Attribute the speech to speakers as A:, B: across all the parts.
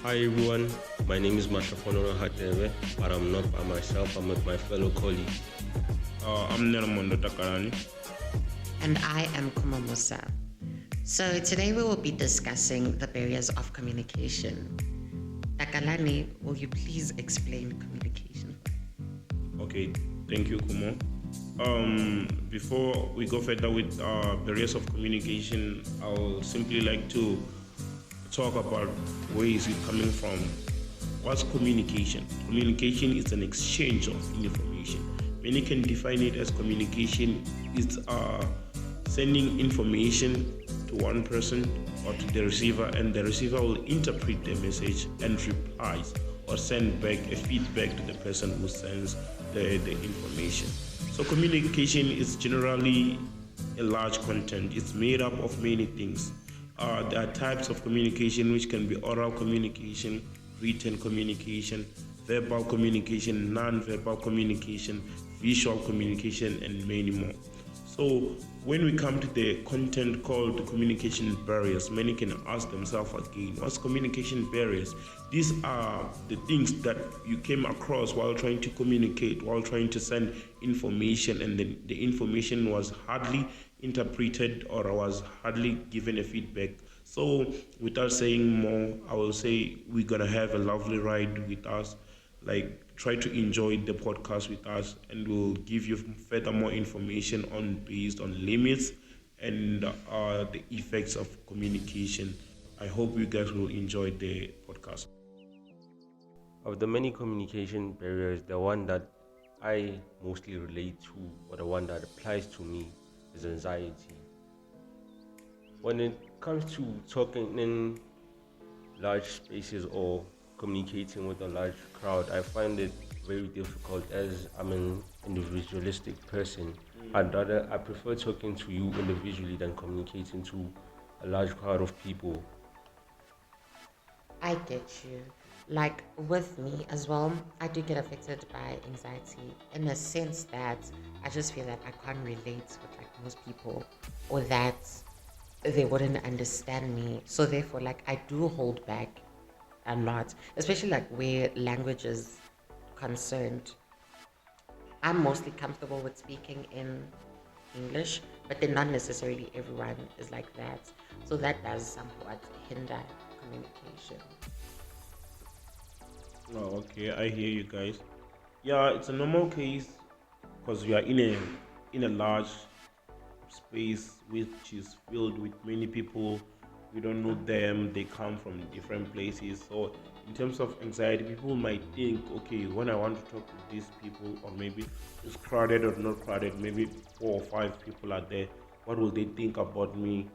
A: Hi everyone, my name is Mashafono Hatebe, but I'm not by myself, I'm with my fellow colleague.
B: I'm Nelamondo Takarani.
C: And I am Kuma Musa. So today we will be discussing the barriers of communication. Takalani, will you please explain communication?
B: Okay, thank you, Kumo. Before we go further with barriers of communication, I'll simply like to talk about where is it coming from. What's communication? Communication is an exchange of information. Many can define it as communication is sending information to one person or to the receiver, and the receiver will interpret the message and replies or send back a feedback to the person who sends the information. So communication is generally a large content. It's made up of many things. There are types of communication which can be oral communication, written communication, verbal communication, non-verbal communication, visual communication, and many more. So when we come to the content called communication barriers, many can ask themselves again, what's communication barriers? These are the things that you came across while trying to communicate, while trying to send information, and the information was hardly interpreted or was hardly given a feedback. So without saying more, I will say we're gonna have a lovely ride with us. Like, try to enjoy the podcast with us, and we'll give you further more information on based on limits and the effects of communication. I hope you guys will enjoy the podcast.
A: Of the many communication barriers, the one that I mostly relate to, or the one that applies to me, is anxiety. When it comes to talking in large spaces or communicating with a large crowd, I find it very difficult as I'm an individualistic person. I prefer talking to you individually than communicating to a large crowd of people.
C: I get you. Like with me as well, I do get affected by anxiety in a sense that I just feel that I can't relate with like most people, or that they wouldn't understand me. So therefore, like I do hold back a lot, especially like where language is concerned. I'm mostly comfortable with speaking in English, but then not necessarily everyone is like that. So that does somewhat hinder communication.
B: Oh, okay, I hear you guys. Yeah, it's a normal case because we are in a large space which is filled with many people. We don't know them, they come from different places. So in terms of anxiety, people might think, okay, when I want to talk to these people, or maybe it's crowded or not crowded, maybe 4 or 5 people are there, what will they think about me?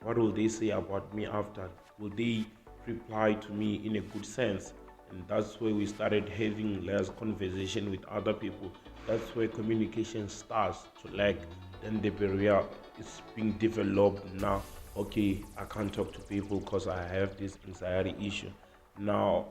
B: What will they say about me after? Will they reply to me in a good sense? And that's where we started having less conversation with other people. That's where communication starts to lag. Then the barrier is being developed now. Okay, I can't talk to people because I have this anxiety issue. Now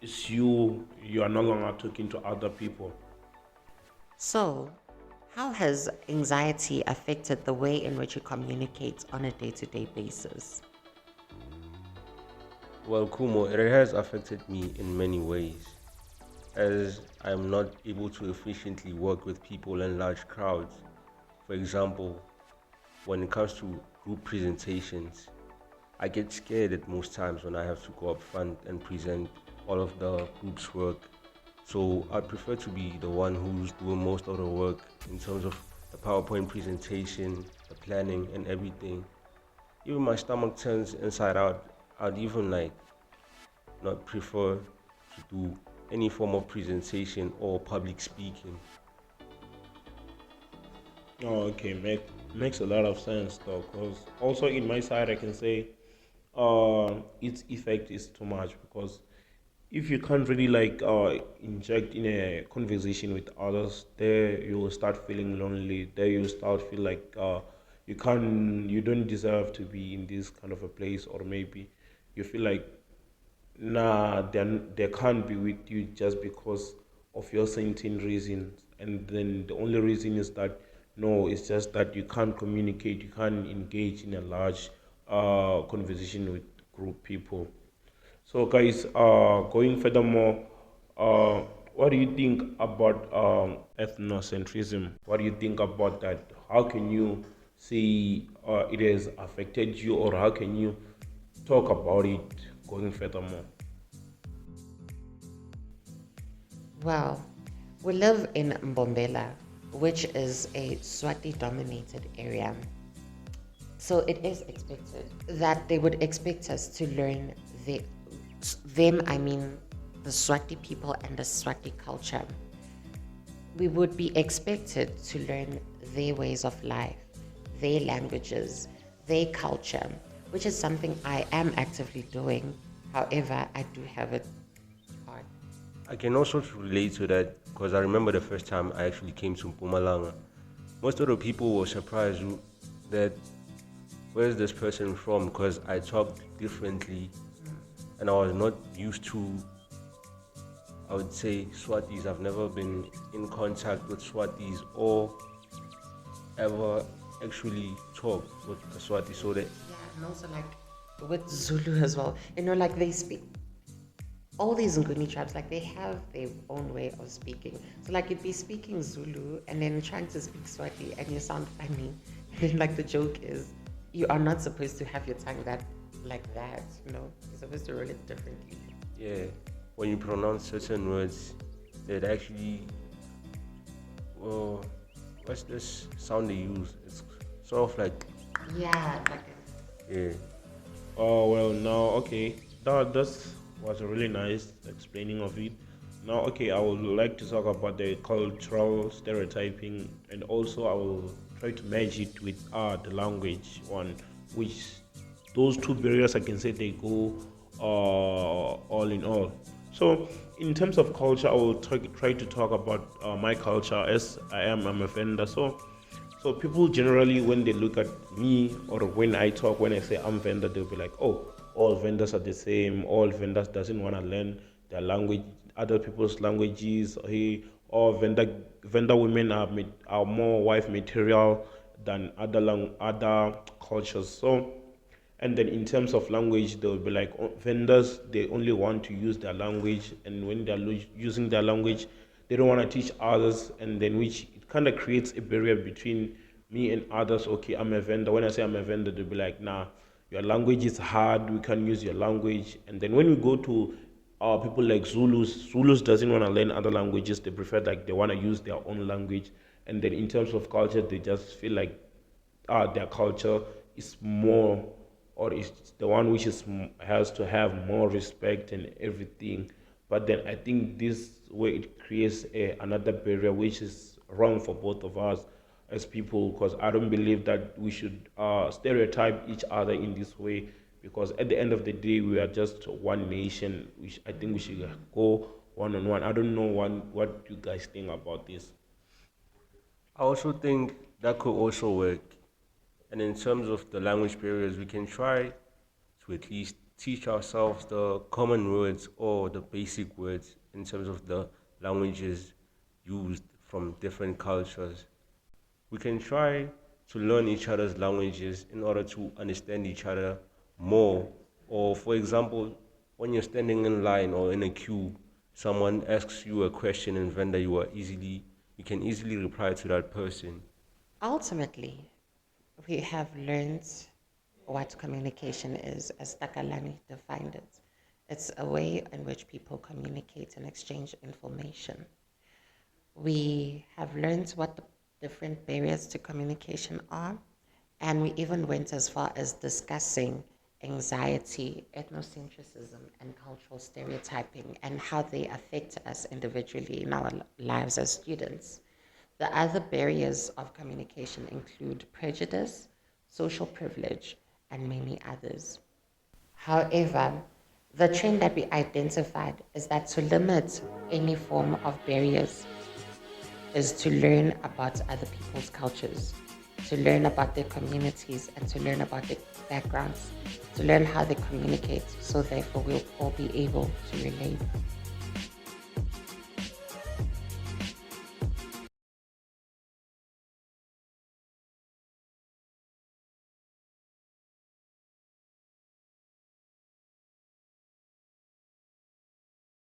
B: it's you are no longer talking to other people.
C: So, how has anxiety affected the way in which you communicate on a day to day basis?
A: Well, Kumo, it has affected me in many ways, as I'm not able to efficiently work with people in large crowds. For example, when it comes to group presentations, I get scared at most times when I have to go up front and present all of the group's work. So I prefer to be the one who's doing most of the work in terms of the PowerPoint presentation, the planning, and everything. Even my stomach turns inside out. I'd even like not prefer to do any form of presentation or public speaking.
B: Oh, okay, makes a lot of sense though. Because also in my side, I can say, its effect is too much because if you can't really like inject in a conversation with others, there you will start feeling lonely. There you start feel like you don't deserve to be in this kind of a place, or maybe you feel like nah, they can't be with you just because of your certain reasons, and then the only reason is that no, it's just that you can't communicate, you can't engage in a large conversation with group people. So, guys, going furthermore, uh, what do you think about ethnocentrism? What do you think about that? How can you see it has affected you, or how can you talk about it going furthermore?
C: Well, we live in Mbombela, which is a Swati dominated area. So it is expected that they would expect us to learn the, them, I mean, the Swati people and the Swati culture. We would be expected to learn their ways of life, their languages, their culture, which is something I am actively doing. However, I do have it hard.
A: I can also relate to that because I remember the first time I actually came to Pumalanga. Most of the people were surprised that where's this person from because I talked differently and I was not used to, I would say, Swatis. I've never been in contact with Swatis or ever actually talked with a Swati. So that
C: Yeah, and also like with Zulu as well. Like they speak all these Nguni tribes, like they have their own way of speaking. So like you'd be speaking Zulu and then trying to speak Swati and you sound funny. And then like the joke is you are not supposed to have your tongue that like that. You're supposed to roll it differently.
A: yeah, when you pronounce certain words, that actually, well, what's this sound they use? It's sort of like,
C: Yeah, like
A: yeah.
B: Oh well, now okay, that was a really nice explaining of it. Now okay, I would like to talk about the cultural stereotyping, and also I will try to merge it with the language one, which those two barriers I can say they go all in all. So in terms of culture, I will try to talk about my culture as I'm a vendor. So people generally, when they look at me or when I talk, when I say I'm vendor, they'll be like, "Oh, all vendors are the same. All vendors doesn't want to learn their language, other people's languages. Hey, all vendor women are more wife material than other cultures." So, and then in terms of language, they'll be like, "Oh, vendors, they only want to use their language, and when they're using their language, they don't want to teach others, and then which it kind of creates a barrier between me and others. Okay, I'm a vendor. When I say I'm a vendor, they'll be like, nah, your language is hard. We can't use your language. And then when we go to people like Zulus doesn't want to learn other languages. They prefer like they want to use their own language. And then in terms of culture, they just feel like their culture is more, or is the one which has to have more respect and everything. But then I think this way it creates another barrier which is wrong for both of us as people, because I don't believe that we should stereotype each other in this way, because at the end of the day we are just one nation. I think we should go one on one. I don't know what you guys think about this.
A: I also think that could also work. And in terms of the language barriers, we can try to at least teach ourselves the common words or the basic words in terms of the languages used from different cultures. We can try to learn each other's languages in order to understand each other more. Or, for example, when you're standing in line or in a queue, someone asks you a question in Venda, you can easily reply to that person.
C: ultimately, we have learned what communication is, as Takalani defined it. It's a way in which people communicate and exchange information. We have learned what the different barriers to communication are, and we even went as far as discussing anxiety, ethnocentrism, and cultural stereotyping and how they affect us individually in our lives as students. The other barriers of communication include prejudice, social privilege, and many others. However, the trend that we identified is that to limit any form of barriers is to learn about other people's cultures, to learn about their communities, and to learn about their backgrounds, to learn how they communicate, so therefore we'll all be able to relate.